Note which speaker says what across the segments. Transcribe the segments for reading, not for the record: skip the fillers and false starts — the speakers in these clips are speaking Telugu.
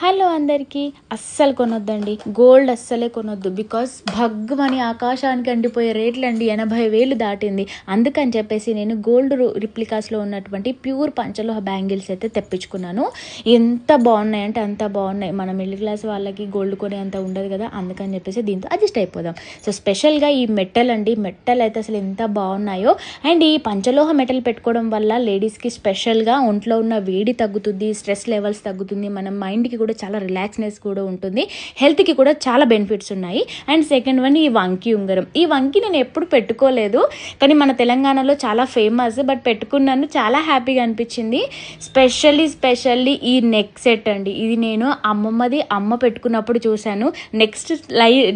Speaker 1: హలో అందరికీ. అస్సలు కొనొద్దండి, గోల్డ్ అస్సలే కొనొద్దు. బికాస్ భగ్గమని ఆకాశానికి అండిపోయే రేట్లండి, 80,000 దాటింది. అందుకని చెప్పేసి నేను గోల్డ్ రిప్లికాస్లో ఉన్నటువంటి ప్యూర్ పంచలోహ బ్యాంగిల్స్ అయితే తెప్పించుకున్నాను. ఎంత బాగున్నాయంటే అంత బాగున్నాయి. మన మిడిల్ క్లాస్ వాళ్ళకి గోల్డ్ కొనే అంత ఉండదు కదా, అందుకని చెప్పేసి దీంతో అడ్జస్ట్ అయిపోదాం. సో స్పెషల్గా ఈ మెటల్ అండి, మెటల్ అయితే అసలు ఎంత బాగున్నాయో. అండ్ ఈ పంచలోహ మెటల్ పెట్టుకోవడం వల్ల లేడీస్కి స్పెషల్గా ఒంట్లో ఉన్న వేడి తగ్గుతుంది, స్ట్రెస్ లెవెల్స్ తగ్గుతుంది, మన మైండ్కి కూడా చాలా రిలాక్స్నెస్ కూడా ఉంటుంది, హెల్త్కి కూడా చాలా బెనిఫిట్స్ ఉన్నాయి. అండ్ సెకండ్ వన్ ఈ వంకి ఉంగరం. ఈ వంకి నేను ఎప్పుడు పెట్టుకోలేదు, కానీ మన తెలంగాణలో చాలా ఫేమస్. బట్ పెట్టుకున్నాను, చాలా హ్యాపీగా అనిపించింది. స్పెషల్లీ ఈ నెక్ సెట్ అండి, ఇది నేను అమ్మ పెట్టుకున్నప్పుడు చూశాను. నెక్స్ట్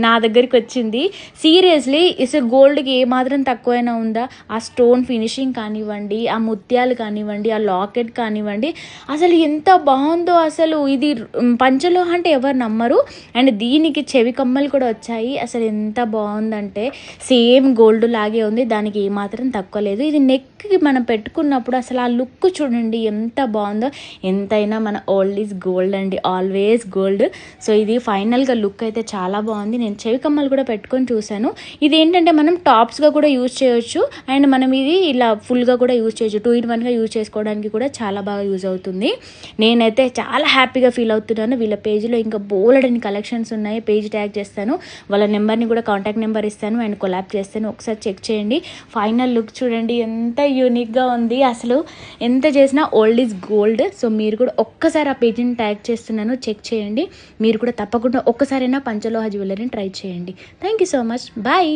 Speaker 1: నా దగ్గరికి వచ్చింది. సీరియస్లీ ఇసలు గోల్డ్కి ఏమాత్రం తక్కువైనా ఉందా? ఆ స్టోన్ ఫినిషింగ్ కానివ్వండి, ఆ ముత్యాలు కానివ్వండి, ఆ లాకెట్ కానివ్వండి, అసలు ఎంత బాగుందో. అసలు ఇది పంచలోహ అంటే ఎవరు నమ్మరు. అండ్ దీనికి చెవి కమ్మలు కూడా వచ్చాయి. అసలు ఎంత బాగుందంటే సేమ్ గోల్డ్ లాగే ఉంది, దానికి ఏమాత్రం తక్కువ లేదు. ఇది నెక్కి మనం పెట్టుకున్నప్పుడు అసలు ఆ లుక్ చూడండి ఎంత బాగుందో. ఎంతైనా మన ఓల్డ్ ఈజ్ గోల్డ్ అండి, ఆల్వేస్ గోల్డ్. సో ఇది ఫైనల్గా లుక్ అయితే చాలా బాగుంది. నేను చెవి కమ్మలు కూడా పెట్టుకొని చూశాను. ఇది ఏంటంటే మనం టాప్స్గా కూడా యూజ్ చేయొచ్చు, అండ్ మనం ఇది ఇలా ఫుల్గా కూడా యూజ్ చేయొచ్చు. 2 in 1గా యూజ్ చేసుకోవడానికి కూడా చాలా బాగా యూజ్ అవుతుంది. నేనైతే చాలా హ్యాపీగా ఫీల్ అవుతున్నాను. వీళ్ళ పేజ్లో ఇంకా బోలెడని కలెక్షన్స్ ఉన్నాయి, పేజ్ ట్యాగ్ చేస్తాను. వాళ్ళ నెంబర్ని కూడా కాంటాక్ట్ నెంబర్ ఇస్తాను అండ్ కొలాబ్ చేస్తాను. ఒకసారి చెక్ చేయండి. ఫైనల్ లుక్ చూడండి ఎంత యూనిక్గా ఉంది. అసలు ఎంత చేసినా ఓల్డ్ ఈజ్ గోల్డ్. సో మీరు కూడా ఒక్కసారి ఆ పేజ్ని ట్యాగ్ చేస్తున్నాను, చెక్ చేయండి. మీరు కూడా తప్పకుండా ఒక్కసారైనా పంచలోహ జ్యువెలరీని ట్రై చేయండి. Thank you so much. Bye.